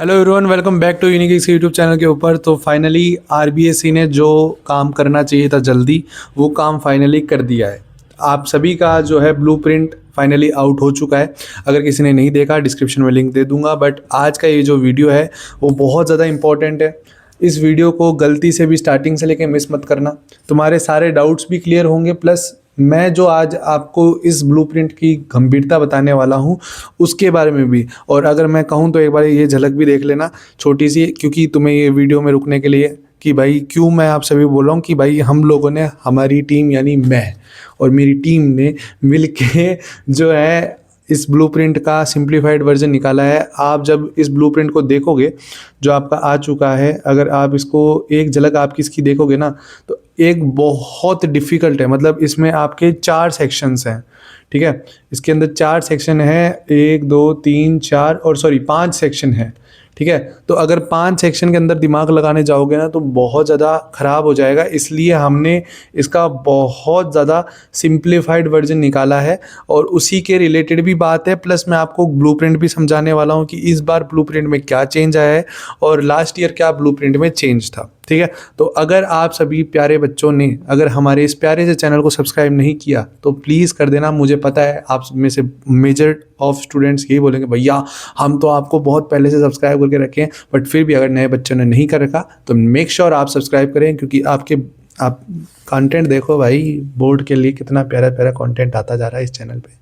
Hello everyone, welcome back to unique YouTube channel के ऊपर। तो फाइनली आरबीएससी ने जो काम करना चाहिए था जल्दी, वो काम फाइनली कर दिया है। आप सभी का जो है ब्लूप्रिंट फाइनली आउट हो चुका है। अगर किसी ने नहीं देखा, डिस्क्रिप्शन में लिंक दे दूंगा। बट आज का ये जो वीडियो है वो बहुत ज़्यादा इंपॉर्टेंट है। इस वीडियो को गलती से भी स्टार्टिंग से लेकर मिस मत करना, तुम्हारे सारे डाउट्स भी क्लियर होंगे। प्लस मैं जो आज आपको इस ब्लूप्रिंट की गंभीरता बताने वाला हूँ उसके बारे में भी। और अगर मैं कहूँ तो एक बार ये झलक भी देख लेना छोटी सी, क्योंकि तुम्हें ये वीडियो में रुकने के लिए कि भाई क्यों मैं आप सभी बोल रहा हूँ कि भाई हम लोगों ने, हमारी टीम यानी मैं और मेरी टीम ने मिलके जो है इस ब्लूप्रिंट का सिंप्लीफाइड वर्जन निकाला है। आप जब इस ब्लूप्रिंट को देखोगे जो आपका आ चुका है, अगर आप इसको एक झलक आपकी इसकी देखोगे ना, तो एक बहुत डिफ़िकल्ट है। मतलब इसमें आपके 4 सेक्शंस हैं, ठीक है। इसके अंदर 4 सेक्शन है, 1 2 3 4 और 5 सेक्शन है, ठीक है। तो अगर 5 सेक्शन के अंदर दिमाग लगाने जाओगे ना तो बहुत ज़्यादा ख़राब हो जाएगा। इसलिए हमने इसका बहुत ज़्यादा सिंप्लीफाइड वर्जन निकाला है और उसी के रिलेटेड भी बात है। प्लस मैं आपको ब्लूप्रिंट भी समझाने वाला हूँ कि इस बार ब्लूप्रिंट में क्या चेंज आया है और लास्ट ईयर क्या ब्लूप्रिंट में चेंज था, ठीक है। तो अगर आप सभी प्यारे बच्चों ने अगर हमारे इस प्यारे से चैनल को सब्सक्राइब नहीं किया तो प्लीज़ कर देना। मुझे पता है आप में से मेजर ऑफ स्टूडेंट्स यही बोलेंगे, भैया हम तो आपको बहुत पहले से सब्सक्राइब करके रखे हैं। बट फिर भी अगर नए बच्चों ने नहीं कर रखा तो मेक श्योर आप सब्सक्राइब करें, क्योंकि आप कंटेंट देखो भाई, बोर्ड के लिए कितना प्यारा प्यारा कंटेंट आता जा रहा है इस चैनल पे।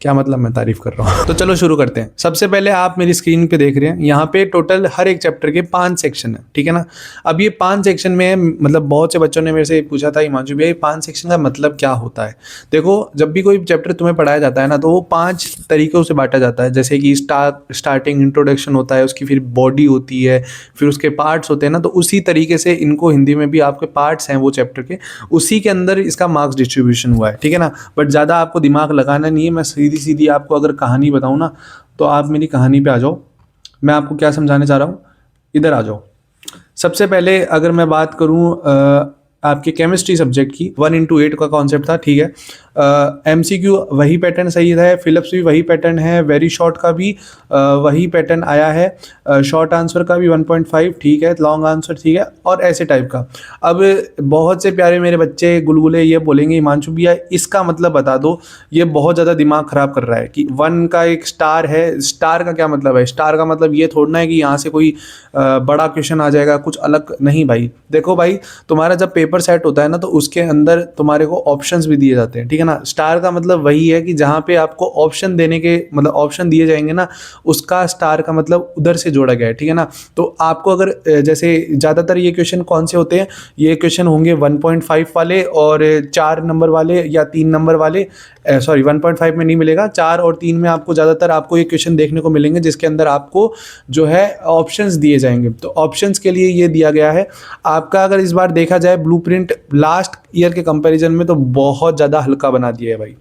क्या मतलब मैं तारीफ कर रहा हूँ। तो चलो शुरू करते हैं। सबसे पहले आप मेरी स्क्रीन पे देख रहे हैं, यहाँ पे टोटल हर एक चैप्टर के 5 सेक्शन है, ठीक है ना। अब ये 5 सेक्शन में मतलब बहुत से बच्चों ने मेरे से पूछा था, हिमांशु भैया 5 सेक्शन का मतलब क्या होता है। देखो, जब भी कोई चैप्टर तुम्हें पढ़ाया जाता है ना तो वो 5 तरीक़ों से बांटा जाता है। जैसे कि स्टार्टिंग इंट्रोडक्शन होता है, उसकी फिर बॉडी होती है, फिर उसके पार्ट्स होते हैं ना। तो उसी तरीके से इनको हिंदी में भी आपके पार्ट्स हैं वो चैप्टर के, उसी के अंदर इसका मार्क्स डिस्ट्रीब्यूशन हुआ है, ठीक है ना। बट ज़्यादा आपको दिमाग लगाना नहीं है। मैं सीधी सीधी आपको अगर कहानी बताऊं ना तो आप मेरी कहानी पे आ जाओ। मैं आपको क्या समझाने चाह रहा हूं, इधर आ जाओ। सबसे पहले अगर मैं बात करूं आपके केमिस्ट्री सब्जेक्ट की, 1 into 8 का कॉन्सेप्ट था, ठीक है। MCQ वही पैटर्न सही है, फिलिप्स भी वही पैटर्न है, वेरी शॉर्ट का भी वही पैटर्न आया है, शॉर्ट आंसर का भी 1.5 ठीक है, लॉन्ग आंसर ठीक है, और ऐसे टाइप का। अब बहुत से प्यारे मेरे बच्चे गुलगुले ये बोलेंगे, हिमांशु भैया इसका मतलब बता दो, ये बहुत ज़्यादा दिमाग ख़राब कर रहा है कि 1 का एक स्टार है, स्टार का क्या मतलब है। स्टार का मतलब ये थोड़ा ना है कि यहाँ से कोई बड़ा क्वेश्चन आ जाएगा, कुछ अलग नहीं भाई। देखो भाई, तुम्हारा जब पेपर सेट होता है ना तो उसके अंदर तुम्हारे को ऑप्शंस भी दिए जाते हैं, ठीक है ना। स्टार का मतलब वही है कि जहाँ पे आपको ऑप्शन देने के मतलब ऑप्शन दिए जाएंगे ना, उसका स्टार का मतलब उधर से जोड़ा गया है, ठीक है ना। तो आपको अगर जैसे ज़्यादातर ये क्वेश्चन कौन से होते हैं, ये क्वेश्चन होंगे 1.5 वाले और 4 नंबर वाले या 3 नंबर वाले। 1.5 में नहीं मिलेगा, 4 और 3 में आपको ज़्यादातर आपको ये क्वेश्चन देखने को मिलेंगे जिसके अंदर आपको जो है ऑप्शंस दिए जाएंगे। तो ऑप्शंस के लिए ये दिया गया है आपका। अगर इस बार देखा जाए ब्लूप्रिंट लास्ट ईयर के कंपैरिजन में तो बहुत ज़्यादा हल्का बना दिया है भाई।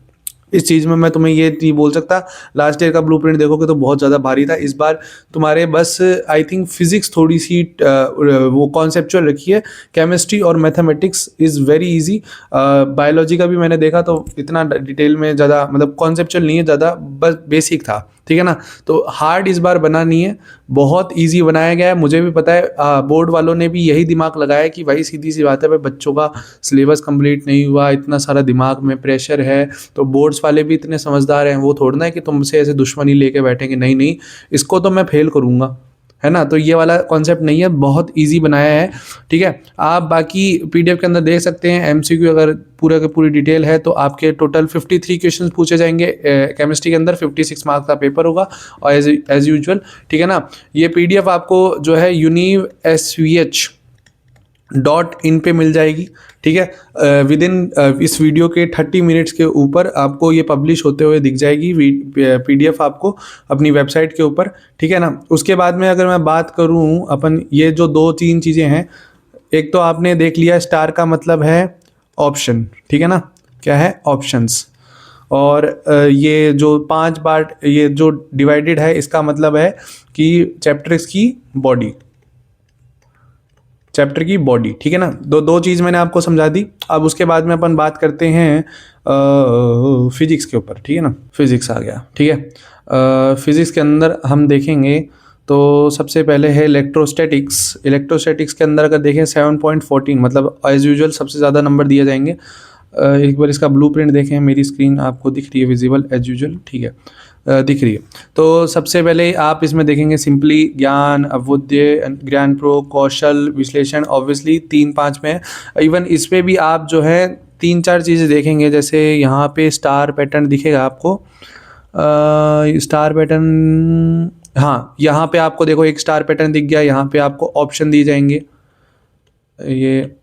इस चीज़ में मैं तुम्हें ये नहीं बोल सकता। लास्ट ईयर का ब्लूप्रिंट देखोगे तो बहुत ज़्यादा भारी था। इस बार तुम्हारे बस आई थिंक फिजिक्स थोड़ी सी वो कॉन्सेप्चुअल रखी है, केमिस्ट्री और mathematics is very easy. Biology का भी मैंने देखा तो इतना डिटेल में ज़्यादा मतलब कॉन्सेप्चुअल नहीं है, ज़्यादा बस बेसिक था, ठीक है ना। तो हार्ड इस बार बना नहीं है, बहुत इजी बनाया गया है। मुझे भी पता है बोर्ड वालों ने भी यही दिमाग लगाया कि भाई सीधी सी बात है, भाई बच्चों का सिलेबस कंप्लीट नहीं हुआ, इतना सारा दिमाग में प्रेशर है। तो बोर्ड्स वाले भी इतने समझदार हैं, वो थोड़ा ना है कि तुमसे ऐसे दुश्मनी लेके बैठेंगे, नहीं नहीं इसको तो मैं फेल करूँगा, है ना। तो ये वाला कॉन्सेप्ट नहीं है, बहुत इजी बनाया है, ठीक है। आप बाकी पीडीएफ के अंदर देख सकते हैं। एमसीक्यू अगर पूरा का पूरी डिटेल है तो आपके टोटल 53 क्वेश्चन पूछे जाएंगे केमिस्ट्री के अंदर। 56 मार्क्स का पेपर होगा और एज यूजुअल, ठीक है ना। ये पीडीएफ आपको जो है UniVSVH.in पे मिल जाएगी, ठीक है। विद इन इस वीडियो के 30 मिनट्स के ऊपर आपको ये पब्लिश होते हुए दिख जाएगी पीडीएफ आपको अपनी वेबसाइट के ऊपर, ठीक है ना। उसके बाद में अगर मैं बात करूँ अपन, ये जो 2-3 चीज़ें हैं, एक तो आपने देख लिया स्टार का मतलब है ऑप्शन, ठीक है ना, क्या है ऑप्शंस। और ये जो 5 पार्ट ये जो डिवाइडेड है इसका मतलब है कि चैप्टर्स की बॉडी, चैप्टर की बॉडी, ठीक है ना। दो चीज़ मैंने आपको समझा दी। अब उसके बाद में अपन बात करते हैं फिजिक्स के ऊपर, ठीक है ना। फिजिक्स आ गया, ठीक है। फिजिक्स के अंदर हम देखेंगे तो सबसे पहले है इलेक्ट्रोस्टैटिक्स। इलेक्ट्रोस्टैटिक्स के अंदर अगर देखें 7.14, मतलब एज़ यूजुअल सबसे ज़्यादा नंबर दिए जाएंगे। एक बार इसका ब्लूप्रिंट देखें, मेरी स्क्रीन आपको दिख रही है विजिबल एज यूजुअल, ठीक है, दिख रही है। तो सबसे पहले आप इसमें देखेंगे सिंपली ज्ञान, अवुद्य, ज्ञान प्रो, कौशल, विश्लेषण, ऑब्वियसली 3-5 में है। इवन इस पे भी आप जो है 3-4 चीज़ें देखेंगे, जैसे यहाँ पे स्टार पैटर्न दिखेगा आपको, स्टार पैटर्न, हाँ यहाँ पे आपको देखो एक स्टार पैटर्न दिख गया। यहाँ पे आपको ऑप्शन दिए जाएंगे, ये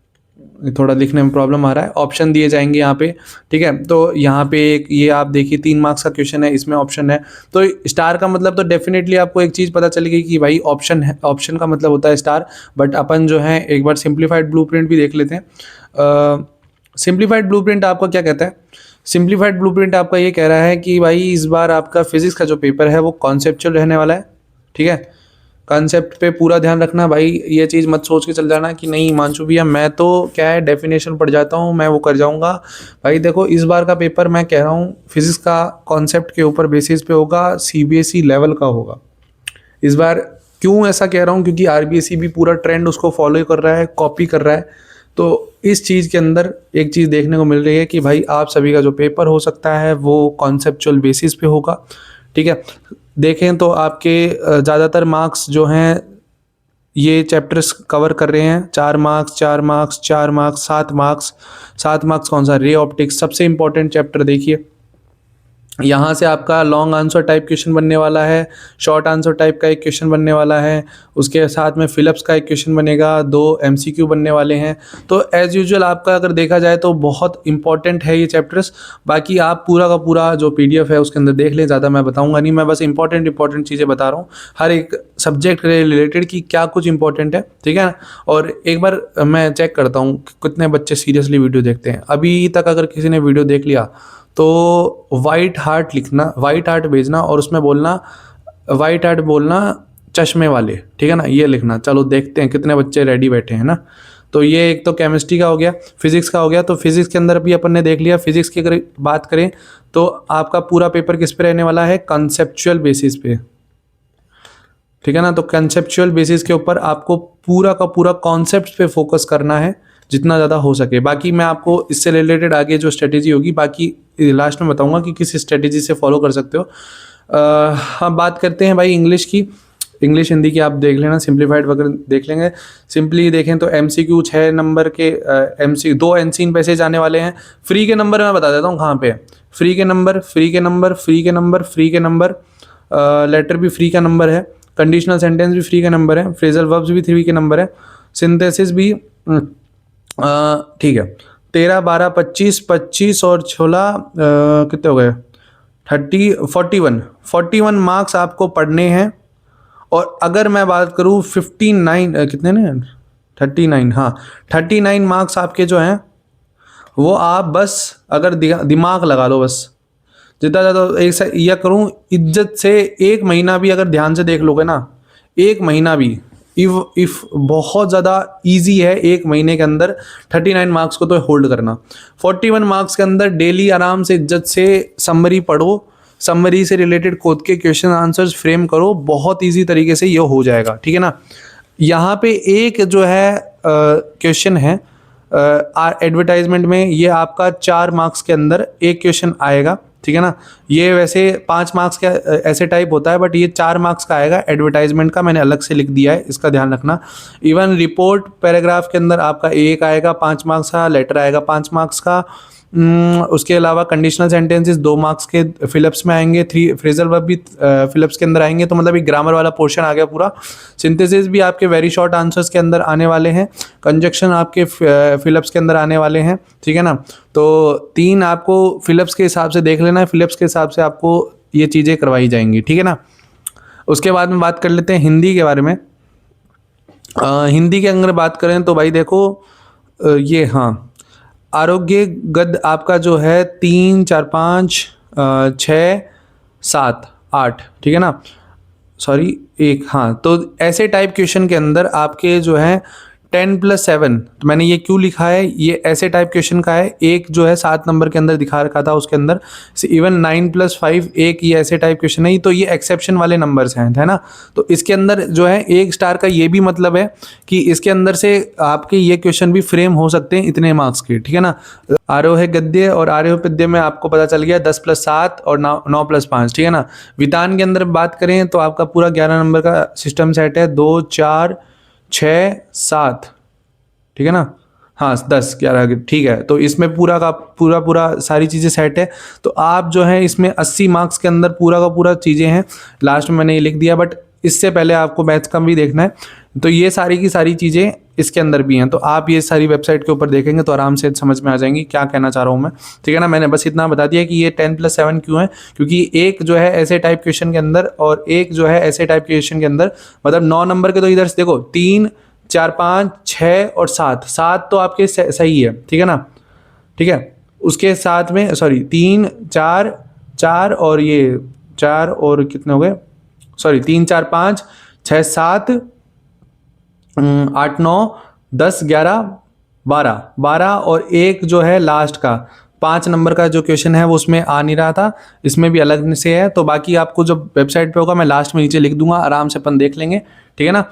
थोड़ा लिखने में प्रॉब्लम आ रहा है, ऑप्शन दिए जाएंगे यहाँ पे, ठीक है। तो यहाँ पे एक ये आप देखिए 3 मार्क्स का क्वेश्चन है, इसमें ऑप्शन है। तो स्टार का मतलब तो डेफिनेटली आपको एक चीज़ पता चलेगी कि भाई ऑप्शन है, ऑप्शन का मतलब होता है स्टार। बट अपन जो है एक बार सिंप्लीफाइड ब्लूप्रिंट भी देख लेते हैं। सिंप्लीफाइड ब्लूप्रिंट आपका क्या कहता है? सिंप्लीफाइड ब्लूप्रिंट आपका ये कह रहा है कि भाई इस बार आपका फिजिक्स का जो पेपर है वो कॉन्सेप्चुअल रहने वाला है, ठीक है। कॉन्सेप्ट पे पूरा ध्यान रखना भाई, ये चीज़ मत सोच के चल जाना कि नहीं हिमांशु भैया मैं तो क्या है डेफिनेशन पढ़ जाता हूँ, मैं वो कर जाऊँगा। भाई देखो इस बार का पेपर मैं कह रहा हूँ फिजिक्स का कॉन्सेप्ट के ऊपर बेसिस पे होगा, CBSE लेवल का होगा इस बार। क्यों ऐसा कह रहा हूँ? क्योंकि RBSE भी पूरा ट्रेंड उसको फॉलो कर रहा है, कॉपी कर रहा है। तो इस चीज़ के अंदर एक चीज़ देखने को मिल रही है कि भाई आप सभी का जो पेपर हो सकता है वो कॉन्सेप्चुअल बेसिस पे होगा, ठीक है। देखें तो आपके ज़्यादातर मार्क्स जो हैं ये चैप्टर्स कवर कर रहे हैं, 4 marks 4 marks 4 marks 7 marks. 7 marks कौन सा? रे ऑप्टिक्स, सबसे इंपॉर्टेंट चैप्टर। देखिए यहाँ से आपका लॉन्ग आंसर टाइप क्वेश्चन बनने वाला है, शॉर्ट आंसर टाइप का एक क्वेश्चन बनने वाला है, उसके साथ में फिलिप्स का एक क्वेश्चन बनेगा, 2 MCQ बनने वाले हैं। तो एज़ यूजुअल आपका अगर देखा जाए तो बहुत इंपॉर्टेंट है ये चैप्टर्स। बाकी आप पूरा का पूरा जो PDF है उसके अंदर देख लें, ज़्यादा मैं बताऊँगा नहीं, मैं बस इंपॉर्टेंट चीज़ें बता रहा हूँ हर एक सब्जेक्ट के रिलेटेड कि क्या कुछ इंपॉर्टेंट है, ठीक है ना। और एक बार मैं चेक करता हूँ कि कितने बच्चे सीरियसली वीडियो देखते हैं। अभी तक अगर किसी ने वीडियो देख लिया तो वाइट हार्ट लिखना, वाइट हार्ट भेजना और उसमें बोलना, वाइट हार्ट बोलना चश्मे वाले, ठीक है ना, ये लिखना। चलो देखते हैं कितने बच्चे रेडी बैठे हैं ना। तो ये एक तो केमिस्ट्री का हो गया, फिजिक्स का हो गया। तो फिजिक्स के अंदर भी अपन ने देख लिया। फिजिक्स की अगर बात करें तो आपका पूरा पेपर किस पे रहने वाला है? कंसेप्चुअल बेसिस पे, ठीक है ना। तो कंसेप्चुअल बेसिस के ऊपर आपको पूरा का पूरा कॉन्सेप्ट पे फोकस करना है जितना ज़्यादा हो सके। बाकी मैं आपको इससे रिलेटेड आगे जो स्ट्रेटेजी होगी बाकी लास्ट में बताऊंगा कि किस स्ट्रेटेजी से फॉलो कर सकते हो। हम बात करते हैं भाई इंग्लिश की। इंग्लिश हिंदी की आप देख लेना, सिंप्लीफाइड वगैरह देख लेंगे। सिंपली देखें तो MCQ 6 नंबर के MC 2 एनसीन पैसेज आने वाले हैं। फ्री के नंबर मैं बता देता हूँ कहाँ पे है। फ्री के नंबर, फ्री के नंबर, फ्री के नंबर, फ्री के नंबर, लेटर भी फ्री का नंबर है, कंडीशनल सेंटेंस भी फ्री का नंबर है, फ्रेजल वर्ब्स भी फ्री के नंबर है, सिंथेसिस भी ठीक है। 13, 12, 25, 25 और 16 कितने हो गए? 30, 41 मार्क्स आपको पढ़ने हैं। और अगर मैं बात करूँ 59 कितने ने 39, हाँ 39 मार्क्स आपके जो हैं वो आप बस अगर दिमाग लगा लो, बस जितना ज़्यादा एक यह करूँ इज्जत से 1 महीना भी अगर ध्यान से देख लोगे ना, 1 महीना भी इफ़ बहुत ज़्यादा इजी है 1 महीने के अंदर 39 मार्क्स को तो होल्ड करना। 41 मार्क्स के अंदर डेली आराम से इज्जत से समरी पढ़ो, समरी से रिलेटेड खुद के क्वेश्चन आंसर्स फ्रेम करो, बहुत इजी तरीके से ये हो जाएगा, ठीक है ना। यहाँ पे एक जो है क्वेश्चन है एडवर्टाइजमेंट में, ये आपका 4 मार्क्स के अंदर एक क्वेश्चन आएगा, ठीक है ना। ये वैसे 5 मार्क्स का ऐसे टाइप होता है बट ये 4 मार्क्स का आएगा एडवर्टाइजमेंट का, मैंने अलग से लिख दिया है, इसका ध्यान रखना। इवन रिपोर्ट पैराग्राफ के अंदर आपका एक आएगा 5 मार्क्स का, लेटर आएगा 5 मार्क्स का। उसके अलावा कंडीशनल सेंटेंसेस 2 मार्क्स के फिलिप्स में आएंगे, 3 फ्रेजल वर्ब भी फिलिप्स के अंदर आएंगे। तो मतलब एक ग्रामर वाला पोर्शन आ गया पूरा। सिंथेसिस भी आपके वेरी शॉर्ट आंसर्स के अंदर आने वाले हैं, कंजक्शन आपके फिलिप्स के अंदर आने वाले हैं, ठीक है ना। तो 3 आपको फिलिप्स के हिसाब से देख लेना है, फिलिप्स के हिसाब से आपको ये चीज़ें करवाई जाएंगी, ठीक है ना। उसके बाद में बात कर लेते हैं हिंदी के बारे में। हिंदी के अंदर बात करें तो भाई देखो ये हाँ आरोग्य गद्य आपका जो है 3, 4, 5, 6, 7, 8, ठीक है ना, सॉरी 1, हाँ। तो ऐसे टाइप क्वेश्चन के अंदर आपके जो है 10+7, तो मैंने ये क्यों लिखा है, ये ऐसे टाइप क्वेश्चन का है। एक जो है 7 नंबर के अंदर दिखा रखा था उसके अंदर, इवन 9+5 एक ये ऐसे टाइप क्वेश्चन है, तो ये एक्सेप्शन वाले नंबर्स हैं, है ना। तो इसके अंदर जो है 1 स्टार का ये भी मतलब है कि इसके अंदर से आपके ये क्वेश्चन भी फ्रेम हो सकते हैं इतने मार्क्स के, ठीक है ना। आरोह गद्य और आरोह पद्य में आपको पता चल गया 10+7 और 9+5, ठीक है ना। वितान के अंदर बात करें तो आपका पूरा 11 नंबर का सिस्टम सेट है, 2 4 6 7, ठीक है ना। हाँ 10 11, ठीक है। तो इसमें पूरा का पूरा सारी चीज़ें सेट है। तो आप जो है इसमें 80 मार्क्स के अंदर पूरा का पूरा चीज़ें हैं। लास्ट में मैंने ये लिख दिया, बट इससे पहले आपको मैथ्स का भी देखना है। तो ये सारी की सारी चीज़ें इसके अंदर भी हैं। तो आप ये सारी वेबसाइट के ऊपर देखेंगे तो आराम से समझ में आ जाएंगी क्या कहना चाह रहा हूँ मैं, ठीक है ना। मैंने बस इतना बता दिया कि ये 10+7 क्यों है, क्योंकि एक जो है ऐसे टाइप क्वेश्चन के अंदर और एक जो है ऐसे टाइप क्वेश्चन के अंदर, मतलब 9 नंबर के तो इधर से देखो 3 4 5 6 और 7 तो आपके सही है, ठीक है ना, ठीक है। उसके साथ में सॉरी 3 4 4 और ये 4 और कितने हो गए, सॉरी 3 4 5 6 7 8 9 10 11 12 और एक जो है लास्ट का 5 नंबर का जो क्वेश्चन है वो उसमें आ नहीं रहा था, इसमें भी अलग से है। तो बाकी आपको जब वेबसाइट पे होगा मैं लास्ट में नीचे लिख दूंगा, आराम से अपन देख लेंगे, ठीक है ना।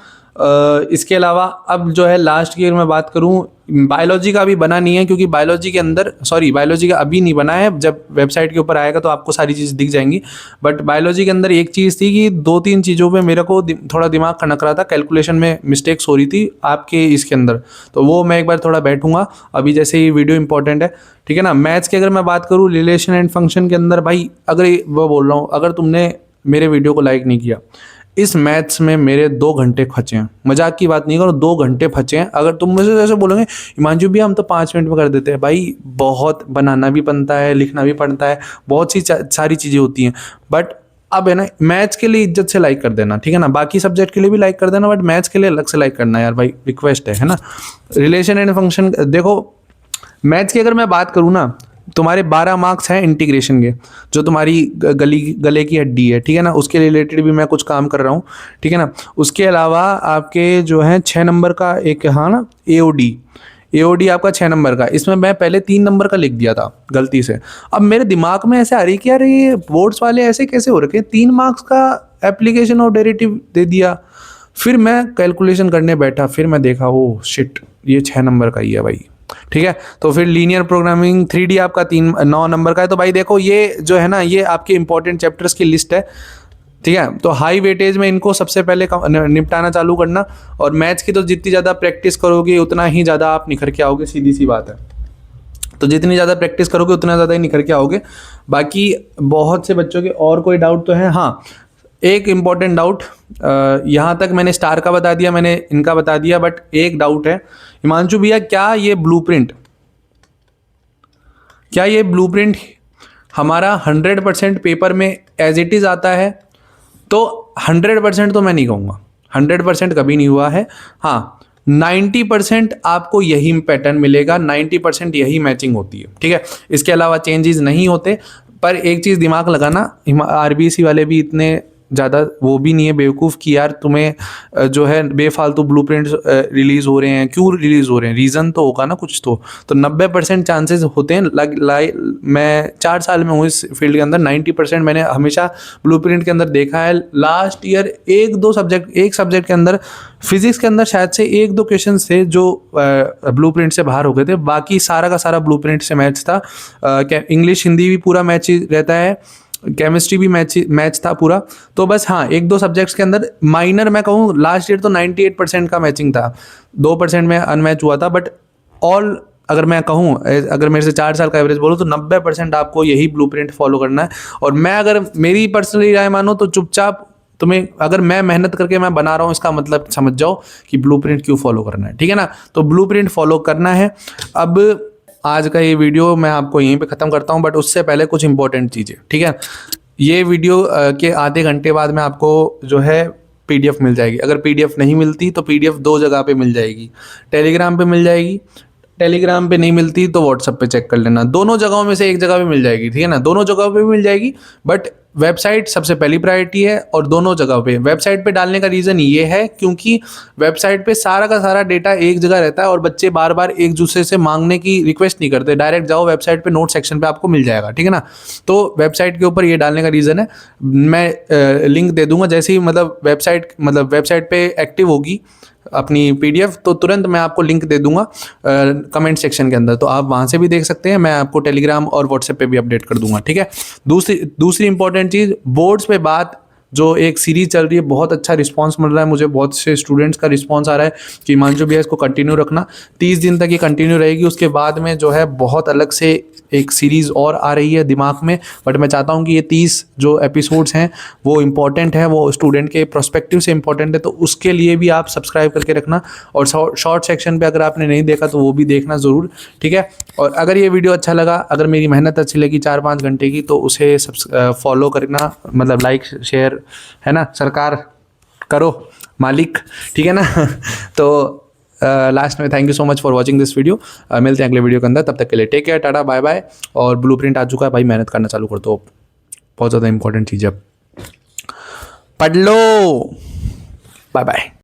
इसके अलावा अब जो है लास्ट की अगर मैं बात करूं, बायोलॉजी का अभी बना नहीं है, क्योंकि बायोलॉजी के अंदर बायोलॉजी का अभी नहीं बना है। जब वेबसाइट के ऊपर आएगा तो आपको सारी चीज़ दिख जाएंगी। बट बायोलॉजी के अंदर एक चीज़ थी कि 2-3 चीज़ों पे मेरे को थोड़ा दिमाग खनक रहा था, कैलकुलेशन में मिस्टेक्स हो रही थी आपके इसके अंदर। तो वो मैं एक बार थोड़ा बैठूंगा अभी, जैसे ये वीडियो इंपॉर्टेंट है, ठीक है ना। मैथ्स की अगर मैं बात करूँ रिलेशन एंड फंक्शन के अंदर, भाई अगर वो बोल रहा हूँ, अगर तुमने मेरे वीडियो को लाइक नहीं किया, इस मैथ्स में मेरे 2 घंटे फंसे हैं, मजाक की बात नहीं करो, 2 घंटे फंसे हैं। अगर तुम मुझे जैसे बोलोगे हिमांशु भी हम तो 5 मिनट में कर देते हैं, भाई बहुत बनाना भी बनता है, लिखना भी पड़ता है, बहुत सी सारी चीज़ें होती हैं। बट अब है ना, मैथ्स के लिए इज्जत से लाइक कर देना, ठीक है ना। बाकी सब्जेक्ट के लिए भी लाइक कर देना, बट मैथ्स के लिए अलग से लाइक करना यार भाई, रिक्वेस्ट है ना। रिलेशन एंड फंक्शन देखो, मैथ्स की अगर मैं बात करूँ ना, तुम्हारे 12 मार्क्स हैं इंटीग्रेशन के, जो तुम्हारी गले की हड्डी है, ठीक है ना, उसके रिलेटेड भी मैं कुछ काम कर रहा हूँ, ठीक है ना। उसके अलावा आपके जो है 6 नंबर का एक, हाँ ना, एओडी आपका 6 नंबर का, इसमें मैं पहले 3 नंबर का लिख दिया था गलती से। अब मेरे दिमाग में ऐसे आ रही कि यार ये बोर्ड्स वाले ऐसे कैसे हो रखे, 3 मार्क्स का एप्लीकेशन और डेरिवेटिव दे दिया। फिर मैं कैलकुलेशन करने बैठा, फिर मैं देखा ओह शिट, ये 6 नंबर का ही है भाई, ठीक है। तो फिर लीनियर प्रोग्रामिंग 3D आपका 9 नंबर का है। तो भाई देखो ये जो है ना, ये आपके इंपॉर्टेंट चैप्टर्स की लिस्ट है, ठीक है। तो हाई वेटेज में इनको सबसे पहले निपटाना चालू करना, और मैथ्स की तो जितनी ज़्यादा प्रैक्टिस करोगे उतना ही ज़्यादा आप निखर के आओगे, सीधी सी बात है। तो जितनी ज़्यादा प्रैक्टिस करोगे उतना ज़्यादा ही निखर के आओगे। बाकी बहुत से बच्चों के और कोई डाउट तो है? हाँ, एक इम्पॉर्टेंट डाउट, यहाँ तक मैंने स्टार का बता दिया, मैंने इनका बता दिया, बट एक डाउट है हिमांशु भैया, क्या ये ब्लूप्रिंट हमारा 100% पेपर में एज इट इज़ आता है? तो 100% तो मैं नहीं कहूँगा, 100% कभी नहीं हुआ है। हाँ 90% आपको यही पैटर्न मिलेगा, 90% यही मैचिंग होती है, ठीक है। इसके अलावा चेंजेस नहीं होते। पर एक चीज़ दिमाग लगाना, आरबीएससी वाले भी इतने ज़्यादा वो भी नहीं है बेवकूफ़ कि यार तुम्हें जो है बेफालतू ब्लूप्रिंट्स रिलीज़ हो रहे हैं। क्यों रिलीज़ हो रहे हैं, रीज़न तो होगा ना कुछ तो 90% चांसेस होते हैं। मैं 4 साल में हूँ इस फील्ड के अंदर, 90% मैंने हमेशा ब्लूप्रिंट के अंदर देखा है। लास्ट ईयर एक सब्जेक्ट के अंदर, फिजिक्स के अंदर शायद से 1-2 क्वेश्चन थे जो ब्लूप्रिंट से बाहर हो गए थे, बाकी सारा का सारा ब्लूप्रिंट से मैच था। इंग्लिश हिंदी भी पूरा मैच रहता है, केमिस्ट्री भी मैच था पूरा। तो बस हाँ 1-2 सब्जेक्ट्स के अंदर माइनर मैं कहूँ, लास्ट ईयर तो 98% का मैचिंग था, 2% में अनमैच हुआ था। बट ऑल अगर मैं कहूँ, अगर मेरे से 4 साल का एवरेज बोलो तो 90% आपको यही ब्लूप्रिंट फॉलो करना है। और मैं अगर मेरी पर्सनली राय मानो तो चुपचाप तुम्हें, अगर मैं मेहनत करके मैं बना रहा हूँ, इसका मतलब समझ जाओ कि ब्लूप्रिंट क्यों फॉलो करना है, ठीक है ना। तो ब्लूप्रिंट फॉलो करना है। अब आज का ये वीडियो मैं आपको यहीं पे ख़त्म करता हूँ, बट उससे पहले कुछ इंपॉर्टेंट चीज़ें, ठीक है। ये वीडियो के आधे घंटे बाद में आपको जो है PDF मिल जाएगी। अगर PDF नहीं मिलती तो PDF 2 जगह पे मिल जाएगी, टेलीग्राम पे मिल जाएगी, टेलीग्राम पे नहीं मिलती तो व्हाट्सएप पे चेक कर लेना। दोनों जगहों में से एक जगह पे मिल जाएगी, ठीक है ना, दोनों जगहों पे मिल जाएगी। बट वेबसाइट सबसे पहली प्रायोरिटी है और दोनों जगह पे वेबसाइट पे डालने का रीज़न ये है क्योंकि वेबसाइट पे सारा का सारा डेटा एक जगह रहता है और बच्चे बार बार एक दूसरे से मांगने की रिक्वेस्ट नहीं करते, डायरेक्ट जाओ वेबसाइट पे, नोट सेक्शन पे आपको मिल जाएगा, ठीक है ना। तो वेबसाइट के ऊपर ये डालने का रीज़न है। मैं लिंक दे दूंगा जैसे ही वेबसाइट पे एक्टिव होगी अपनी पीडीएफ, तो तुरंत मैं आपको लिंक दे दूंगा कमेंट सेक्शन के अंदर, तो आप वहाँ से भी देख सकते हैं। मैं आपको टेलीग्राम और व्हाट्सएप पे भी अपडेट कर दूंगा, ठीक है। दूसरी इंपॉर्टेंट चीज़, बोर्ड्स पे बात जो एक सीरीज चल रही है, बहुत अच्छा रिस्पांस मिल रहा है मुझे, बहुत से स्टूडेंट्स का रिस्पांस आ रहा है कि हिमांशु भैया इसको कंटिन्यू रखना, 30 दिन तक ये कंटिन्यू रहेगी। उसके बाद में जो है बहुत अलग से एक सीरीज़ और आ रही है दिमाग में, बट मैं चाहता हूँ कि ये 30 जो एपिसोड्स हैं वो इम्पॉर्टेंट है, वो स्टूडेंट के प्रोस्पेक्टिव से इम्पॉर्टेंट है, तो उसके लिए भी आप सब्सक्राइब करके रखना। और शॉर्ट सेक्शन पे अगर आपने नहीं देखा तो वो भी देखना ज़रूर, ठीक है। और अगर ये वीडियो अच्छा लगा, अगर मेरी मेहनत अच्छी लगी 4-5 घंटे की, तो उसे फॉलो करना, मतलब लाइक शेयर, है ना, सरकार करो मालिक, ठीक है ना। तो लास्ट में thank you so much for watching this video. मिलते हैं अगले वीडियो के अंदर, तब तक के लिए take care, tata bye bye. और ब्लूप्रिंट आ चुका है भाई, मेहनत करना चालू कर दो, बहुत ज़्यादा इंपॉर्टेंट चीज़ है, पढ़ लो, बाय बाय।